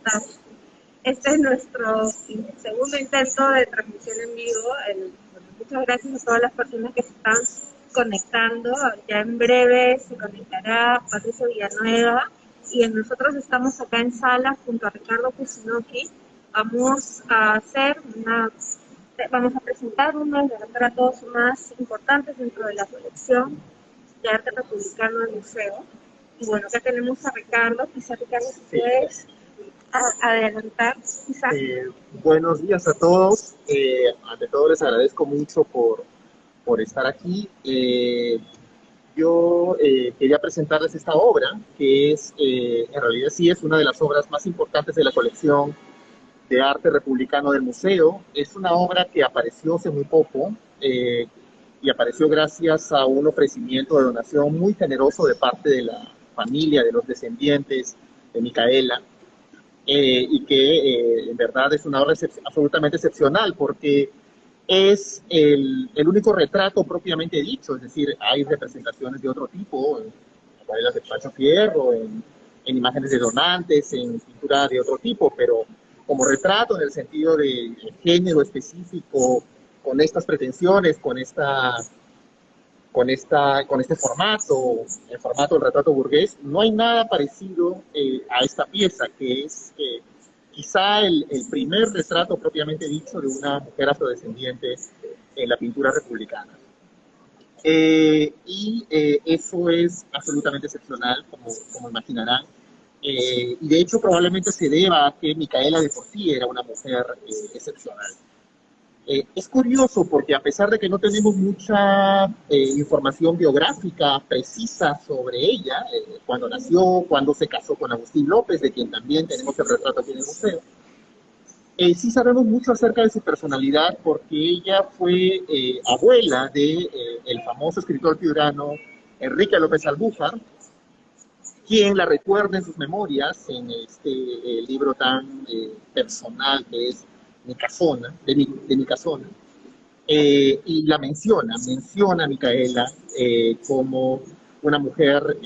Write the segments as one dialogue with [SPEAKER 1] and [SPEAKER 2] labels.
[SPEAKER 1] conectar. Este es nuestro segundo intento de transmisión en vivo. Bueno, muchas gracias a todas las personas que se están conectando. Ya en breve se conectará Patricia Villanueva y nosotros estamos acá en sala junto a Ricardo Kusunoki. Vamos a presentar uno de los retratos más importantes dentro de la colección de arte republicano del museo. Y bueno, acá tenemos a Ricardo. Quizá Ricardo, si puedes adelantar, quizás.
[SPEAKER 2] Buenos días a todos. Ante todo les agradezco mucho por estar aquí. Yo quería presentarles esta obra, que es, en realidad sí es una de las obras más importantes de la colección de arte republicano del museo. Es una obra que apareció hace muy poco y apareció gracias a un ofrecimiento de donación muy generoso de parte de la familia, de los descendientes de Micaela. Y que en verdad es una obra absolutamente excepcional porque es el único retrato propiamente dicho, es decir, hay representaciones de otro tipo, en acuarelas de Pacho Fierro, en imágenes de donantes, en pintura de otro tipo, pero como retrato en el sentido de género específico, con estas pretensiones, con este formato, el formato del retrato burgués, no hay nada parecido a esta pieza, que es quizá el primer retrato propiamente dicho de una mujer afrodescendiente en la pintura republicana. Eso es absolutamente excepcional, como imaginarán. Y de hecho probablemente se deba a que Micaela de por sí era una mujer excepcional. Es curioso porque a pesar de que no tenemos mucha información biográfica precisa sobre ella, cuando nació, cuando se casó con Agustín López, de quien también tenemos el retrato aquí en el museo, sí sabemos mucho acerca de su personalidad porque ella fue abuela de el famoso escritor piurano Enrique López Albújar, quien la recuerda en sus memorias, en este libro tan personal que es Mi Casona, de Mi Casona, y la menciona a Micaela como una mujer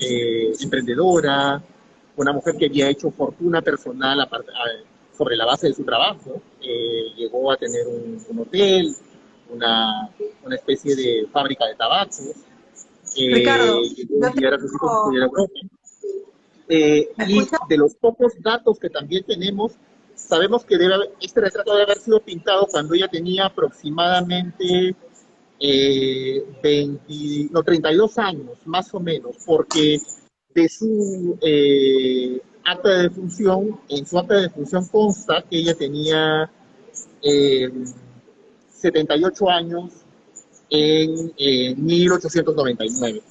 [SPEAKER 2] emprendedora, una mujer que había hecho fortuna personal sobre la base de su trabajo. Llegó a tener un hotel, una especie de fábrica de tabacos,
[SPEAKER 3] Ricardo,
[SPEAKER 2] llegó a
[SPEAKER 3] yo
[SPEAKER 2] enviar a sus hijos a
[SPEAKER 3] tengo...
[SPEAKER 2] estudiar a Europa.
[SPEAKER 3] ¿Me
[SPEAKER 2] Y
[SPEAKER 3] escuchas?
[SPEAKER 2] de los pocos datos que también tenemos, sabemos que este retrato debe haber sido pintado cuando ella tenía aproximadamente 32 años, más o menos, porque de su acta de defunción, en su acta de defunción consta que ella tenía eh, 78 años en 1899,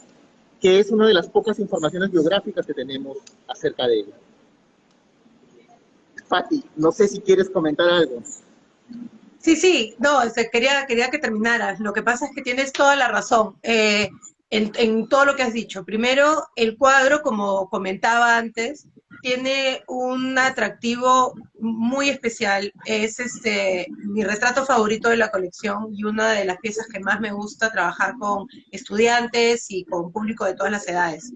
[SPEAKER 2] que es una de las pocas informaciones biográficas que tenemos acerca de ella. Pati, no sé si quieres comentar algo.
[SPEAKER 3] Sí, no, quería que terminaras. Lo que pasa es que tienes toda la razón en todo lo que has dicho. Primero, el cuadro, como comentaba antes, tiene un atractivo muy especial. Es mi retrato favorito de la colección y una de las piezas que más me gusta trabajar con estudiantes y con público de todas las edades.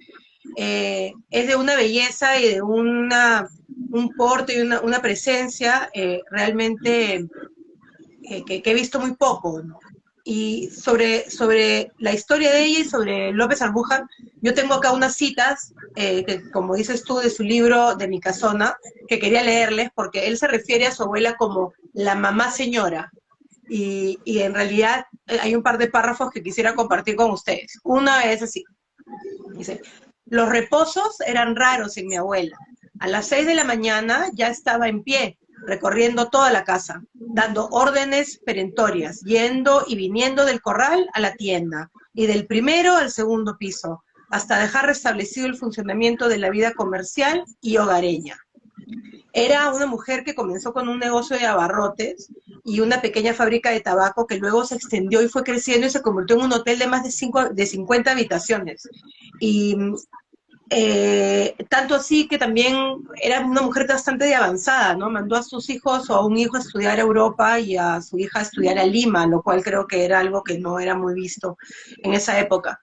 [SPEAKER 3] Es de una belleza y de un porte y una presencia realmente que he visto muy poco, ¿no? Y sobre la historia de ella y sobre López Albújar, yo tengo acá unas citas, que, como dices tú, de su libro de Mi Casona, que quería leerles porque él se refiere a su abuela como la mamá señora. Y en realidad hay un par de párrafos que quisiera compartir con ustedes. Una es así, dice, los reposos eran raros en mi abuela. A las 6 de la mañana ya estaba en pie, recorriendo toda la casa, dando órdenes perentorias, yendo y viniendo del corral a la tienda, y del primero al segundo piso, hasta dejar restablecido el funcionamiento de la vida comercial y hogareña. Era una mujer que comenzó con un negocio de abarrotes y una pequeña fábrica de tabaco que luego se extendió y fue creciendo y se convirtió en un hotel de más de 50 habitaciones. Y tanto así que también era una mujer bastante avanzada, ¿no? Mandó a sus hijos o a un hijo a estudiar a Europa y a su hija a estudiar a Lima, lo cual creo que era algo que no era muy visto en esa época.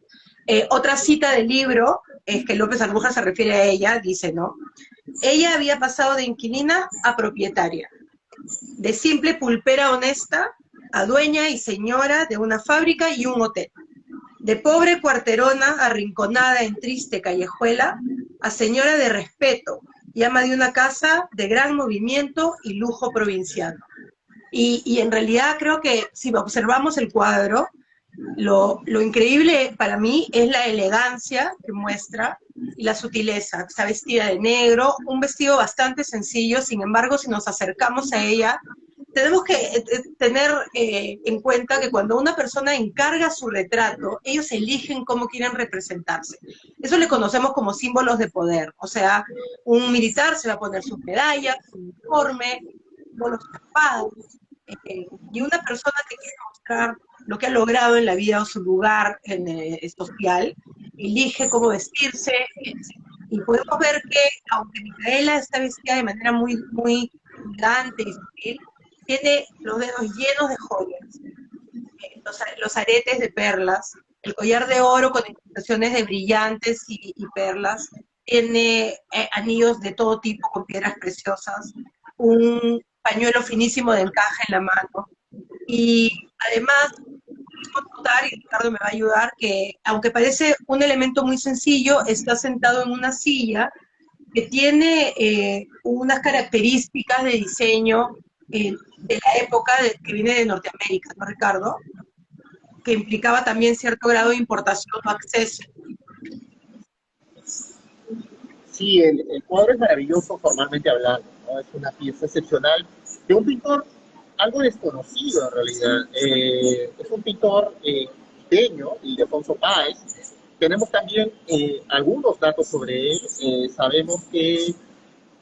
[SPEAKER 3] Otra cita del libro es que López Andújar se refiere a ella, dice, ¿no? Ella había pasado de inquilina a propietaria, de simple pulpera honesta a dueña y señora de una fábrica y un hotel, de pobre cuarterona arrinconada en triste callejuela a señora de respeto y ama de una casa de gran movimiento y lujo provinciano. Y en realidad creo que si observamos el cuadro, lo increíble para mí es la elegancia que muestra y la sutileza. Está vestida de negro, un vestido bastante sencillo, sin embargo, si nos acercamos a ella, tenemos que tener en cuenta que cuando una persona encarga su retrato, ellos eligen cómo quieren representarse. Eso le conocemos como símbolos de poder. O sea, un militar se va a poner sus medallas, su uniforme, los zapatos, y una persona que quiere mostrar lo que ha logrado en la vida o su lugar social, elige cómo vestirse, y podemos ver que, aunque Micaela está vestida de manera muy, muy elegante y sutil, tiene los dedos llenos de joyas, los aretes de perlas, el collar de oro con incrustaciones de brillantes y perlas, tiene anillos de todo tipo con piedras preciosas, un pañuelo finísimo de encaje en la mano, y además podemos notar, y Ricardo me va a ayudar, que aunque parece un elemento muy sencillo, está sentado en una silla que tiene unas características de diseño de la época que viene de Norteamérica, ¿no, Ricardo? Que implicaba también cierto grado de importación o acceso.
[SPEAKER 2] Sí, el cuadro es maravilloso formalmente hablando, ¿no? Es una pieza excepcional de un pintor algo desconocido en realidad. Es un pintor quiteño, Ildefonso Páez. Tenemos también algunos datos sobre él. Sabemos que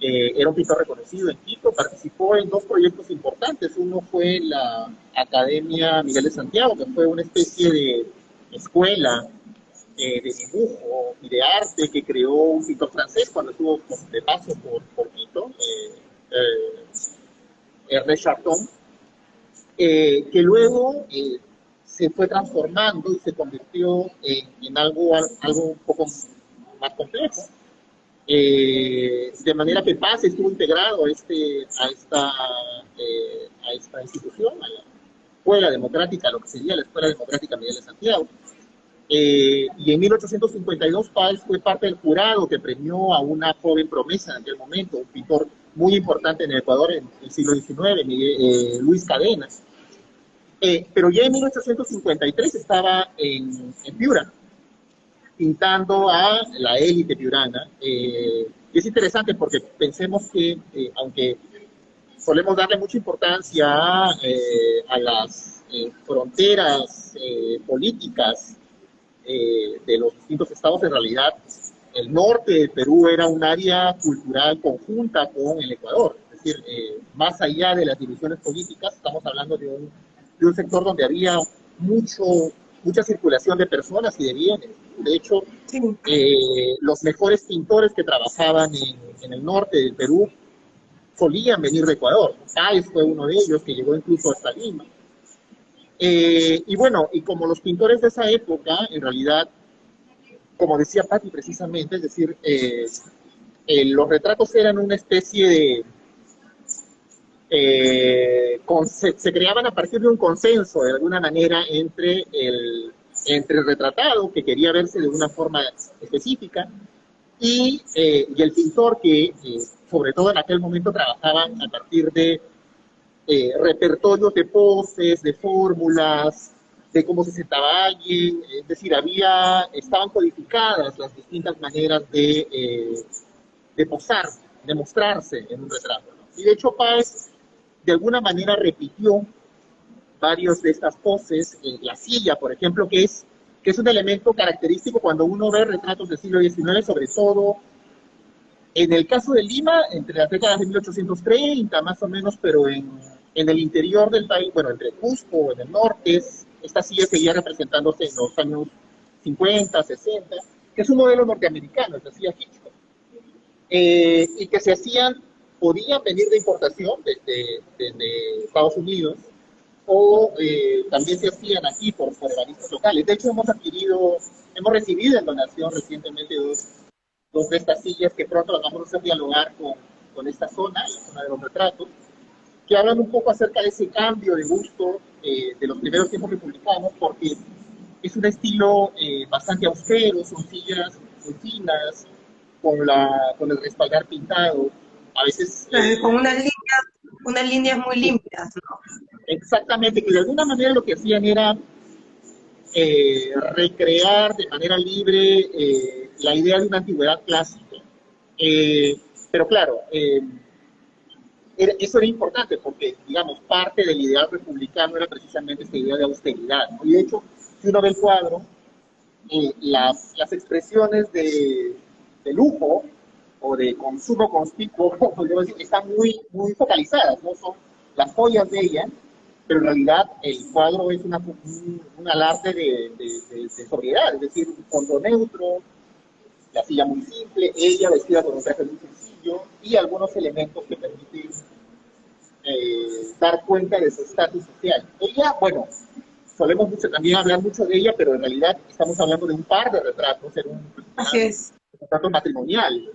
[SPEAKER 2] era un pintor reconocido en Quito, participó en dos proyectos importantes. Uno fue la Academia Miguel de Santiago, que fue una especie de escuela de dibujo y de arte que creó un pintor francés cuando estuvo de paso por Quito, Ernest Charton, que luego se fue transformando y se convirtió en algo un poco más complejo. De manera que Paz estuvo integrado a esta institución, a la Escuela Democrática, lo que sería la Escuela Democrática Miguel de Santiago. Y en 1852 Páez fue parte del jurado que premió a una joven promesa en aquel momento, un pintor muy importante en el Ecuador en el siglo XIX, Luis Cadenas. Pero ya en 1853 estaba en Piura, pintando a la élite piurana. Es interesante porque pensemos que, aunque solemos darle mucha importancia a las fronteras políticas de los distintos estados, en realidad el norte del Perú era un área cultural conjunta con el Ecuador. Es decir, más allá de las divisiones políticas, estamos hablando de un sector donde había mucha circulación de personas y de bienes. De hecho, sí, los mejores pintores que trabajaban en el norte del Perú solían venir de Ecuador. Páez fue uno de ellos, que llegó incluso hasta Lima. Y bueno, y como los pintores de esa época, en realidad, como decía Patti precisamente, es decir, los retratos eran una especie de... se creaban a partir de un consenso, de alguna manera, entre el retratado, que quería verse de una forma específica, y el pintor que, sobre todo en aquel momento, trabajaba a partir de repertorios de poses, de fórmulas, de cómo se sentaba alguien. Es decir, estaban codificadas las distintas maneras de posar, de mostrarse en un retrato, ¿no? Y de hecho Páez de alguna manera repitió varios de estas poses. La silla, por ejemplo, que es un elemento característico cuando uno ve retratos del siglo XIX, sobre todo en el caso de Lima, entre las décadas de 1830, más o menos, pero en el interior del país, bueno, entre Cusco, en el norte, esta silla seguía representándose en los años 50, 60, que es un modelo norteamericano, se hacía Hitchcock, y que podían venir de importación desde Estados Unidos, o también se hacían aquí por ebanistas locales. De hecho, hemos adquirido hemos recibido en donación recientemente dos de estas sillas que pronto las vamos a hacer dialogar con esta zona, la zona de los retratos, que hablan un poco acerca de ese cambio de gusto de los primeros tiempos republicanos, porque es un estilo bastante austero, son sillas muy finas, con el respaldar pintado, a veces...
[SPEAKER 3] con unas líneas muy limpias, ¿no?
[SPEAKER 2] Exactamente, que de alguna manera lo que hacían era recrear de manera libre la idea de una antigüedad clásica. Pero claro, eso era importante porque, digamos, parte del ideal republicano era precisamente esta idea de austeridad, ¿no? Y de hecho, si uno ve el cuadro, las expresiones de lujo o de consumo conspicuo, podríamos decir, están muy focalizadas, ¿no? Son las joyas de ella, pero en realidad el cuadro es un alarde de sobriedad, es decir, un fondo neutro, la silla muy simple, ella vestida con un traje muy sencillo y algunos elementos que permiten dar cuenta de su estatus social. Ella, bueno, solemos también hablar mucho de ella, pero en realidad estamos hablando de un par de retratos, era un retrato matrimonial.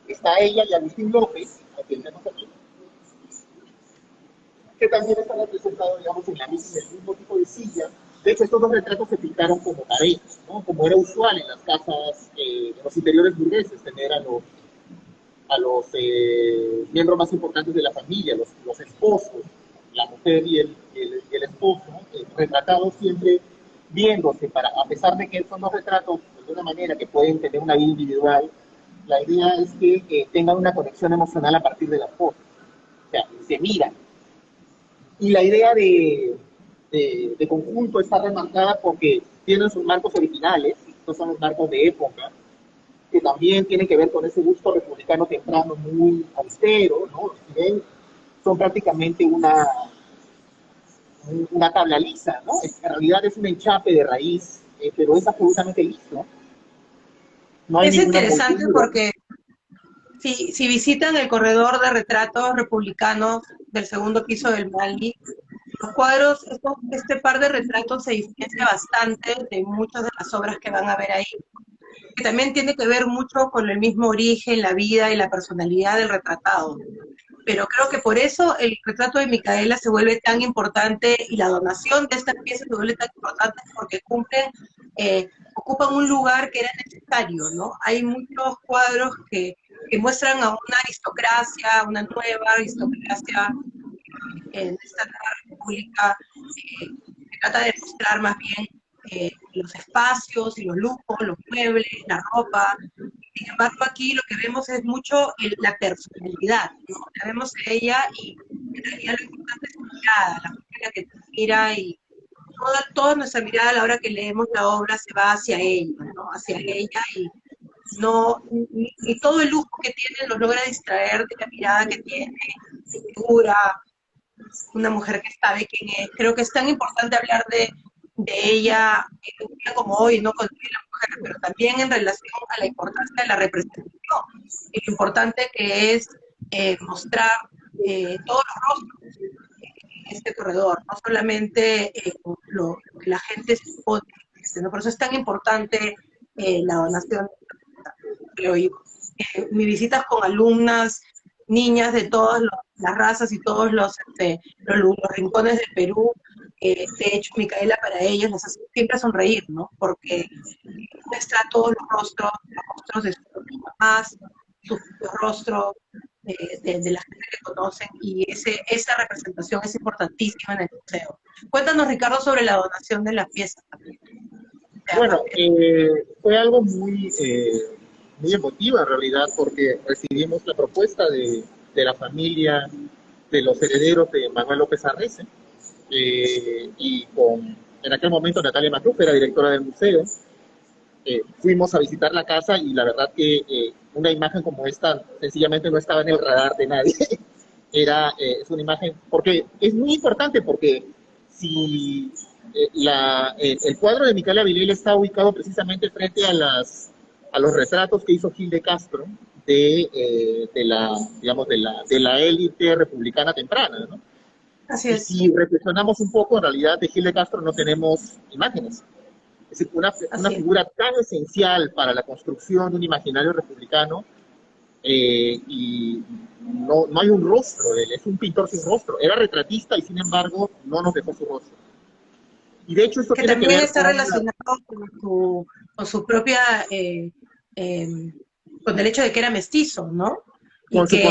[SPEAKER 2] Está ella y Agustín López, a quien vemos aquí, que también están representados, digamos, en el mismo tipo de silla. De hecho, estos dos retratos se pintaron como parejas, ¿no? Como era usual en las casas, en los interiores burgueses, tener a los miembros más importantes de la familia, los esposos, la mujer y el esposo, retratados siempre viéndose, a pesar de que son dos retratos, de alguna manera, que pueden tener una vida individual, la idea es que tengan una conexión emocional a partir de la foto. O sea, se miran. Y la idea de conjunto está remarcada porque tienen sus marcos originales, estos son los marcos de época, que también tienen que ver con ese gusto republicano temprano muy austero, ¿no? Si ven, son prácticamente una tabla lisa, ¿no? En realidad es un enchape de raíz, pero es absolutamente liso. No hay
[SPEAKER 3] es interesante
[SPEAKER 2] moldura.
[SPEAKER 3] porque si visitan el corredor de retratos republicanos del segundo piso del Malí, los cuadros, este par de retratos se diferencia bastante de muchas de las obras que van a ver ahí, que también tiene que ver mucho con el mismo origen, la vida y la personalidad del retratado. Pero creo que por eso el retrato de Micaela se vuelve tan importante y la donación de estas piezas se vuelve tan importante porque ocupan un lugar que era necesario, ¿no? Hay muchos cuadros que muestran a una aristocracia, una nueva aristocracia en esta nueva república, que trata de mostrar más bien los espacios y los lujos, los muebles, la ropa. Sin embargo, aquí lo que vemos es mucho la personalidad, ¿no? La vemos a ella y en realidad lo importante es su mirada, la forma en la que te mira y toda nuestra mirada a la hora que leemos la obra se va hacia ella, ¿no? Hacia ella y todo el lujo que tiene lo logra distraer de la mirada que tiene, figura, una mujer que sabe quién es. Creo que es tan importante hablar de ella en un día como hoy, no con la mujer, pero también en relación a la importancia de la representación y lo importante que es mostrar todos los rostros en este corredor, no solamente lo que la gente se pone, ¿no? Por eso es tan importante la donación, creo yo. Mis visitas con alumnas, niñas de todas las razas y todos los rincones del Perú, de hecho, Micaela para ellos les hace siempre sonreír, ¿no? Porque muestra todos los rostros de sus mamás, sus rostros de la gente que conocen, y esa representación es importantísima en el museo. Cuéntanos, Ricardo, sobre la donación de las piezas también.
[SPEAKER 2] Bueno, fue algo muy emotiva en realidad, porque recibimos la propuesta de la familia de los herederos de Manuel López Arrece, y en aquel momento Natalia Macruf era directora del museo. Fuimos a visitar la casa y la verdad que una imagen como esta sencillamente no estaba en el radar de nadie. Es una imagen, porque es muy importante, porque si el cuadro de Micaela Villela está ubicado precisamente frente a los retratos que hizo Gil de Castro de la élite republicana temprana, ¿no?
[SPEAKER 3] Así
[SPEAKER 2] Y
[SPEAKER 3] es.
[SPEAKER 2] si reflexionamos un poco, en realidad de Gil de Castro no tenemos imágenes. Es decir, una
[SPEAKER 3] Así es.
[SPEAKER 2] figura tan esencial para la construcción de un imaginario republicano, y no hay un rostro de él, es un pintor sin rostro. Era retratista y sin embargo no nos dejó su rostro. Y de hecho esto
[SPEAKER 3] Que
[SPEAKER 2] tiene que
[SPEAKER 3] también
[SPEAKER 2] ver
[SPEAKER 3] está relacionado con su propia, eh, con el hecho de que era mestizo, ¿no? Y que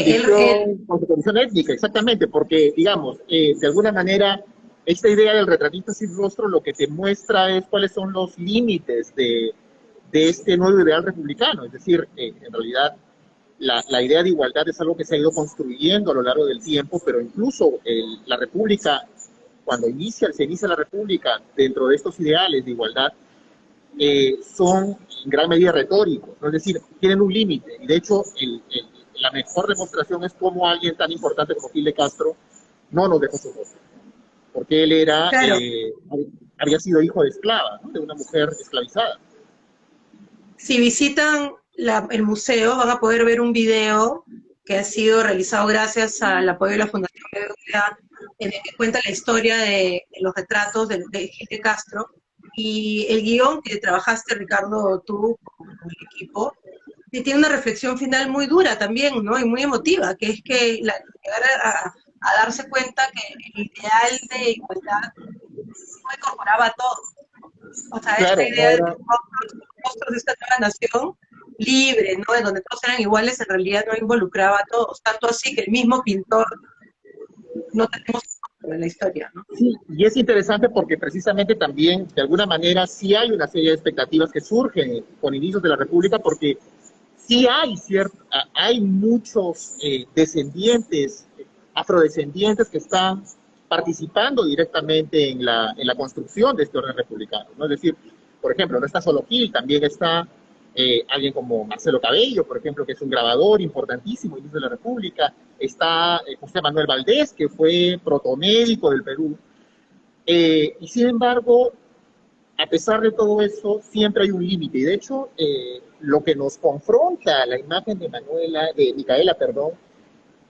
[SPEAKER 2] con su condición étnica, exactamente, porque, digamos, de alguna manera, esta idea del retratista sin rostro lo que te muestra es cuáles son los límites de este nuevo ideal republicano. Es decir, en realidad, la idea de igualdad es algo que se ha ido construyendo a lo largo del tiempo, pero incluso la República, cuando se inicia la República, dentro de estos ideales de igualdad, son en gran medida retóricos, ¿no? Es decir, tienen un límite. Y de hecho, la mejor demostración es cómo alguien tan importante como Gil de Castro no nos dejó su rostro, porque él
[SPEAKER 3] claro,
[SPEAKER 2] había sido hijo de esclava, ¿no? De una mujer esclavizada.
[SPEAKER 3] si visitan el museo van a poder ver un video que ha sido realizado gracias al apoyo de la Fundación BBVA, en el que cuenta la historia de los retratos de Gil de Castro, y el guión que trabajaste, Ricardo, tú con el equipo, y tiene una reflexión final muy dura también, ¿no? Y muy emotiva, que es que llegar a darse cuenta que el ideal de igualdad no incorporaba a todos. O sea, esta
[SPEAKER 2] Claro, no
[SPEAKER 3] idea de
[SPEAKER 2] era,
[SPEAKER 3] los monstruos de esta nueva nación libre, ¿no? En donde todos eran iguales, en realidad no involucraba a todos. Tanto así que el mismo pintor no tenemos en la historia, ¿no?
[SPEAKER 2] sí, y es interesante porque precisamente también, de alguna manera, sí hay una serie de expectativas que surgen con inicios de la República, porque sí hay muchos descendientes, afrodescendientes que están participando directamente en la construcción de este orden republicano, ¿no? Es decir, por ejemplo, no está solo Gil, también está alguien como Marcelo Cabello, por ejemplo, que es un grabador importantísimo inicio de la República, está José Manuel Valdés, que fue protomédico del Perú, y sin embargo, a pesar de todo eso, siempre hay un límite. Y de hecho, lo que nos confronta la imagen de Micaela, perdón,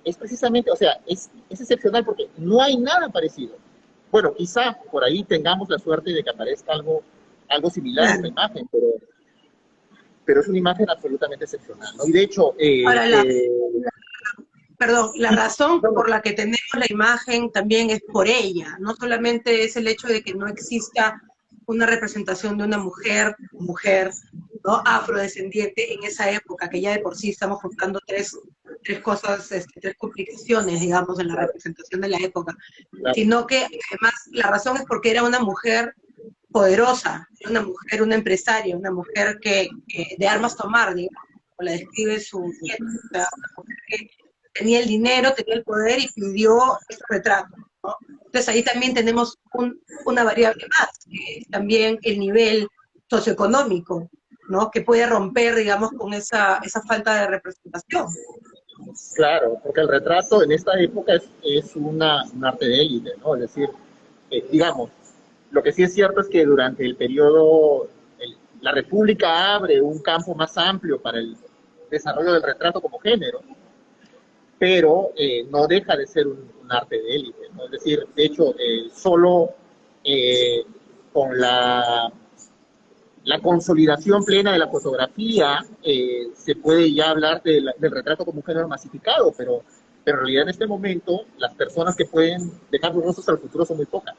[SPEAKER 2] es precisamente, o sea, es excepcional porque no hay nada parecido. Bueno, quizá por ahí tengamos la suerte de que aparezca algo similar a esta
[SPEAKER 3] Claro.
[SPEAKER 2] imagen, pero es una imagen absolutamente excepcional, ¿no? Y de hecho,
[SPEAKER 3] Ahora, perdón, la razón por la que tenemos la imagen también es por ella, no solamente es el hecho de que no exista una representación de una mujer, ¿no? Afrodescendiente en esa época, que ya de por sí estamos juntando tres cosas, tres complicaciones, digamos, en la representación de la época, sino que además la razón es porque era una mujer poderosa, una mujer, una empresaria, una mujer que de armas tomar, digamos, como la describe su nieto, o sea, una mujer que tenía el dinero, tenía el poder y pidió ese retrato, ¿no? Entonces ahí también tenemos una variable más, que es también el nivel socioeconómico, ¿no? Que puede romper, digamos, con esa falta de representación.
[SPEAKER 2] claro, porque el retrato en esta época es un arte de élite, ¿no? Es decir, digamos, lo que sí es cierto es que durante el periodo, la República abre un campo más amplio para el desarrollo del retrato como género, pero no deja de ser un arte de élite, ¿no? Es decir, de hecho, solo con la consolidación plena de la fotografía se puede ya hablar del retrato como un género masificado, pero en realidad en este momento las personas que pueden dejar sus rostros al futuro son muy pocas,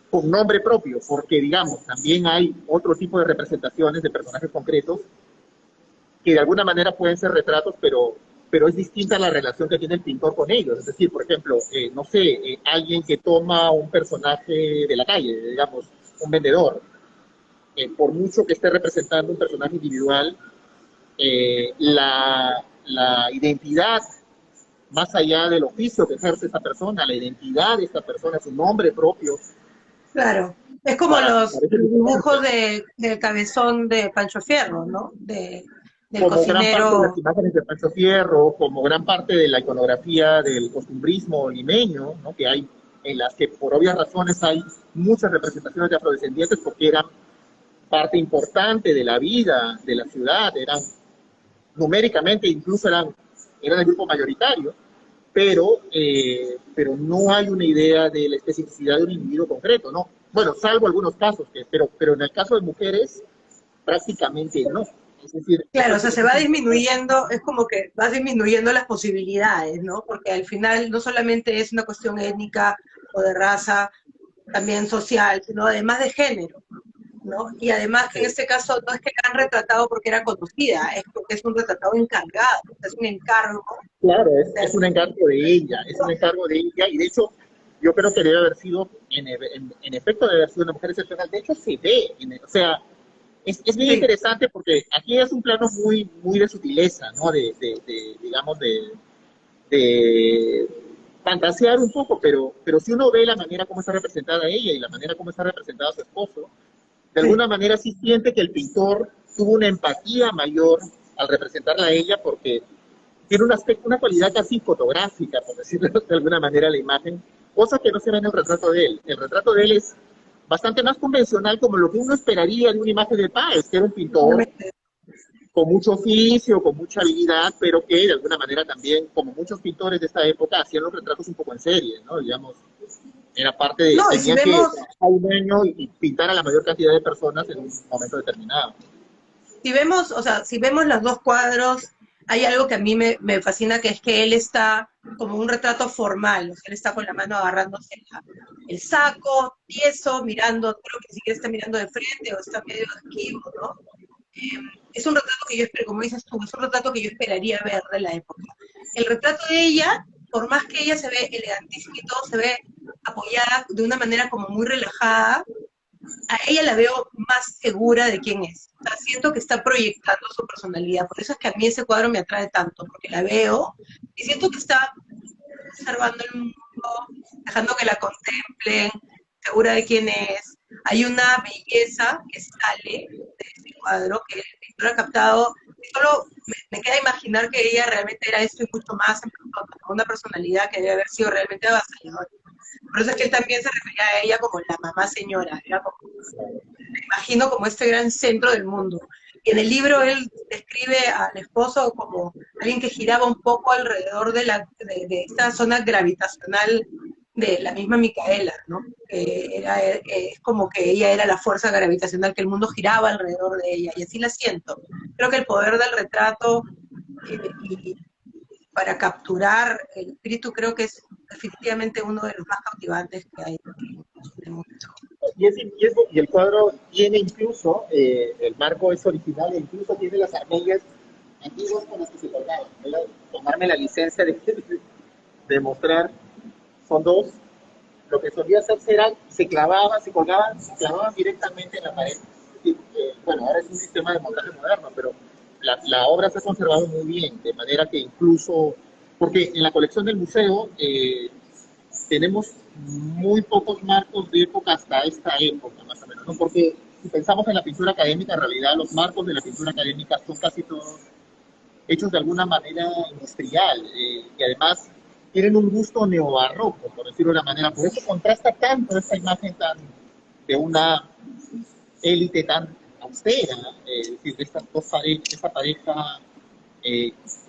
[SPEAKER 2] con nombre propio, porque digamos, también hay otro tipo de representaciones de personajes concretos que de alguna manera pueden ser retratos, pero es distinta la relación que tiene el pintor con ellos. Es decir, por ejemplo, no sé, alguien que toma un personaje de la calle, digamos, un vendedor, por mucho que esté representando un personaje individual, la identidad, más allá del oficio que ejerce esta persona, la identidad de esta persona, su nombre propio,
[SPEAKER 3] Claro, es como los
[SPEAKER 2] parece
[SPEAKER 3] dibujos
[SPEAKER 2] diferente.
[SPEAKER 3] del cabezón de Pancho Fierro, ¿no? Del
[SPEAKER 2] Como gran parte de las
[SPEAKER 3] cocinero.
[SPEAKER 2] imágenes de Pancho Fierro, como gran parte de la iconografía del costumbrismo limeño, ¿no? Que hay, en las que por obvias razones hay muchas representaciones de afrodescendientes porque eran parte importante de la vida de la ciudad, eran numéricamente incluso eran el grupo mayoritario, pero no hay una idea de la especificidad de un individuo concreto, ¿no? bueno, salvo algunos casos, pero en el caso de mujeres, prácticamente no. Es decir,
[SPEAKER 3] Claro, o sea, se va disminuyendo, es como que va disminuyendo las posibilidades, ¿no? Porque al final no solamente es una cuestión étnica o de raza, también social, sino además de género, ¿no? Y además que en este caso no es que la han retratado porque era conocida, es porque es un retratado encargado, es un encargo.
[SPEAKER 2] claro, es un encargo de ella, es un encargo de ella, y de hecho, yo creo que debe haber sido, en efecto, debe haber sido una mujer excepcional. De hecho, se ve, o sea, es bien
[SPEAKER 3] Sí,
[SPEAKER 2] interesante porque aquí es un plano muy, muy de sutileza, ¿no? Digamos, de fantasear un poco, pero si uno ve la manera como está representada ella y la manera como está representado su esposo, de
[SPEAKER 3] sí.
[SPEAKER 2] alguna manera sí siente que el pintor tuvo una empatía mayor al representarla a ella porque tiene un aspecto, una cualidad casi fotográfica, por decirlo de alguna manera, la imagen, cosa que no se ve en el retrato de él. El retrato de él es bastante más convencional, como lo que uno esperaría de una imagen de Páez, que era un pintor con mucho oficio, con mucha habilidad, pero que de alguna manera también, como muchos pintores de esta época, hacían los retratos un poco en serie, ¿no? Digamos, era parte de,
[SPEAKER 3] No, y si
[SPEAKER 2] tenían que
[SPEAKER 3] vemos,
[SPEAKER 2] trabajar un año y pintar a la mayor cantidad de personas en un momento determinado.
[SPEAKER 3] o sea, si vemos los dos cuadros, hay algo que a mí me fascina, que es que él está como un retrato formal, o sea, él está con la mano agarrándose el saco, tieso, mirando, creo que ni siquiera está mirando de frente o está medio esquivo, ¿no? Es un retrato que yo espero, como dices tú, es un retrato que yo esperaría ver de la época. El retrato de ella, por más que ella se ve elegantísima y todo, se ve apoyada de una manera como muy relajada, a ella la veo más segura de quién es. O sea, siento que está proyectando su personalidad. Por eso es que a mí ese cuadro me atrae tanto, porque la veo y siento que está observando el mundo, dejando que la contemplen, segura de quién es. Hay una belleza que sale de este cuadro que el pintor ha captado. Y solo me queda imaginar que ella realmente era esto y mucho más en persona, con una personalidad que debe haber sido realmente avasalladora. Por eso es que él también se refería a ella como la mamá señora, era como, me imagino como este gran centro del mundo. Y en el libro él describe al esposo como alguien que giraba un poco alrededor de esta zona gravitacional de la misma Micaela, ¿no? Es como que ella era la fuerza gravitacional, que el mundo giraba alrededor de ella, y así la siento. Creo que el poder del retrato y para capturar el espíritu creo que es definitivamente uno de los más cautivantes que hay en el mundo.
[SPEAKER 2] Y el cuadro tiene incluso, el marco es original e incluso tiene las armillas antiguas con las que se colgaban. Voy a tomarme la licencia de mostrar, son dos. Lo que solía hacerse era, se clavaban directamente en la pared. Bueno, ahora es un sistema de montaje moderno, pero la obra se ha conservado muy bien, de manera que incluso, porque en la colección del museo tenemos muy pocos marcos de época hasta esta época, más o menos, ¿no? Porque si pensamos en la pintura académica, en realidad los marcos de la pintura académica son casi todos hechos de alguna manera industrial, y además tienen un gusto neobarroco, por decirlo de una manera. Por eso contrasta tanto esta imagen de una élite tan austera, es decir, de estas dos parejas, esta pareja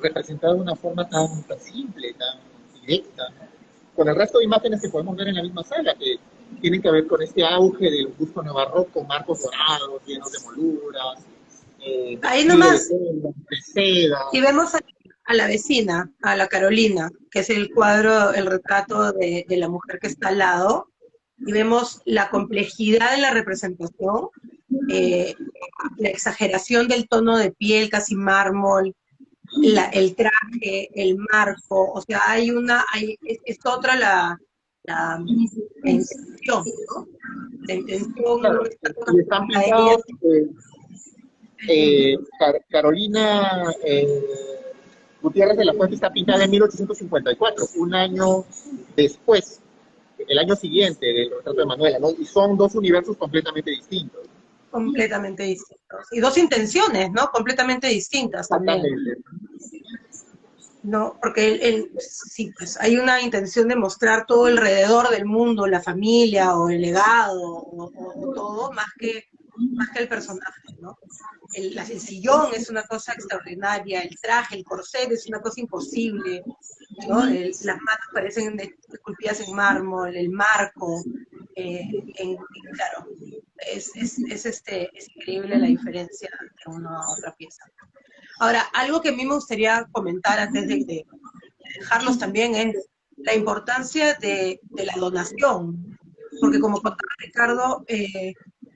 [SPEAKER 2] representada de una forma tan simple, tan directa, ¿no? Con el resto de imágenes que podemos ver en la misma sala, que tienen que ver con este auge del gusto neobarroco, marcos dorados, llenos de molduras,
[SPEAKER 3] Ahí
[SPEAKER 2] estilo
[SPEAKER 3] nomás,
[SPEAKER 2] de seda.
[SPEAKER 3] si vemos a la vecina, a la Carolina, que es el cuadro, el retrato de la mujer que está al lado, y vemos la complejidad de la representación, eh, la exageración del tono de piel, casi mármol, el traje, el marco, o sea, es otra la intención, ¿no? La intención no
[SPEAKER 2] Claro,
[SPEAKER 3] está
[SPEAKER 2] y están
[SPEAKER 3] a ella,
[SPEAKER 2] pintados, Carolina Gutiérrez de la Fuente está pintada en 1854, un año después, el año siguiente del retrato de Manuela, ¿no? Y son dos universos completamente distintos.
[SPEAKER 3] completamente distintos. Y dos intenciones, ¿no? Completamente distintas también,
[SPEAKER 2] Exactamente.
[SPEAKER 3] ¿no? Porque sí, pues hay una intención de mostrar todo alrededor del mundo, la familia o el legado o todo, más que el personaje, ¿no? El sillón es una cosa extraordinaria, el traje, el corset es una cosa imposible, ¿no? Las manos parecen esculpidas en mármol, el marco. claro, es increíble la diferencia de una a otra pieza. Ahora, algo que a mí me gustaría comentar antes de dejarlos también es la importancia de la donación, porque como contaba Ricardo,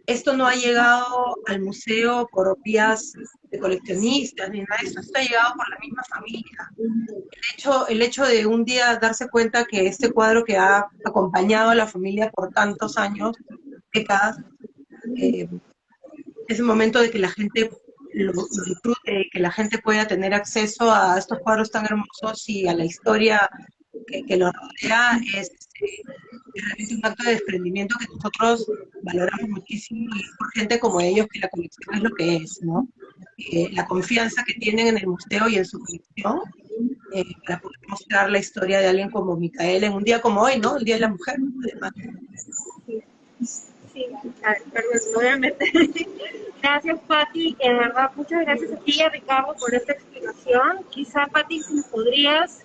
[SPEAKER 3] esto no ha llegado al museo por vías de coleccionistas ni nada de eso, esto ha llegado por la misma familia. El hecho de un día darse cuenta que este cuadro que ha acompañado a la familia por tantos años, décadas, es el momento de que la gente lo disfrute, que la gente pueda tener acceso a estos cuadros tan hermosos y a la historia que lo rodea, es realmente un acto de desprendimiento que nosotros valoramos muchísimo, y por gente como ellos, que la colección es lo que es, ¿no? La confianza que tienen en el museo y en su colección, para poder mostrar la historia de alguien como Micaela en un día como hoy, ¿no? El Día de la Mujer, además.
[SPEAKER 1] Sí, perdón, me voy a meter. Gracias, Pati. En verdad, muchas gracias a ti y a Ricardo por esta explicación. Quizá, Pati, si nos podrías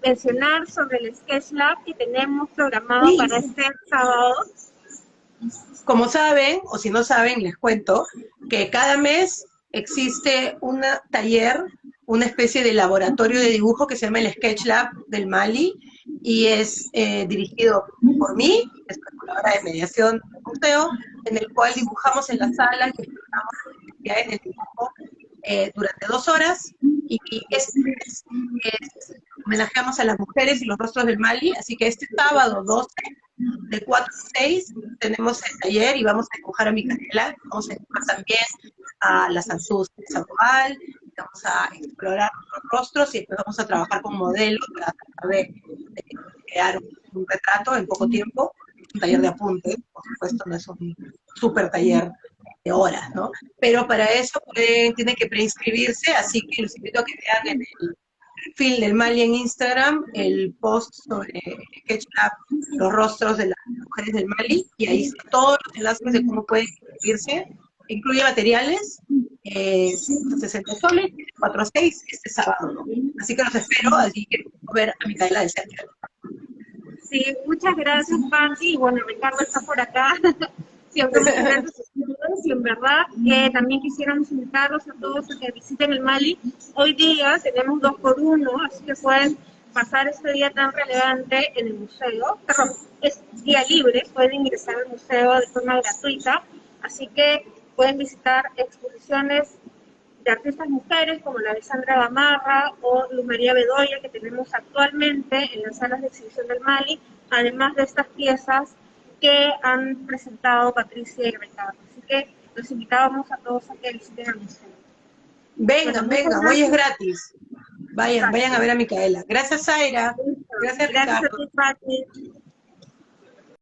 [SPEAKER 1] mencionar sobre el Sketch Lab que tenemos programado
[SPEAKER 3] Sí.
[SPEAKER 1] para este sábado.
[SPEAKER 3] Como saben, o si no saben, les cuento que cada mes existe un taller, una especie de laboratorio de dibujo que se llama el Sketch Lab del Mali, y es dirigido por mí, es colaboradora de mediación del museo, en el cual dibujamos en la sala y exploramos las actividades del dibujo durante 2 horas, y homenajeamos a las mujeres y los rostros del Mali, así que este sábado 12, de 4 a 6, tenemos el taller y vamos a dibujar a Micaela, vamos a dibujar también a la Sansús de Sandoval, vamos a explorar los rostros y después vamos a trabajar con modelos para tratar de crear un retrato en poco tiempo. Es un taller de apuntes, por supuesto, no es un súper taller de horas, ¿no? Pero para eso tienen que preinscribirse, así que los invito a que vean en el perfil del Mali en Instagram el post sobre SketchUp, los rostros de las mujeres del Mali, y ahí están todos los enlaces de cómo pueden inscribirse. Incluye materiales, 60 soles, 4 a 6, este sábado, ¿no? Así que los espero, así que ver a Micaela del Centro.
[SPEAKER 1] Sí, muchas gracias, Pati. Y bueno, Ricardo está por acá. Siempre muy atentos y en verdad también quisiéramos invitarlos a todos a que visiten el Mali. Hoy día tenemos 2x1, así que pueden pasar este día tan relevante en el museo. Perdón, es día libre, pueden ingresar al museo de forma gratuita, así que pueden visitar exposiciones de artistas mujeres como la de Sandra Gamarra o Luz María Bedoya, que tenemos actualmente en las salas de exhibición del Mali, además de estas piezas que han presentado Patricia y Ricardo. Así que los invitábamos a todos a que visiten el museo.
[SPEAKER 3] Vengan, hoy es gratis. Vayan a ver a Micaela. Gracias, Zaira. Gracias, Ricardo.
[SPEAKER 1] Gracias a ti, Pati.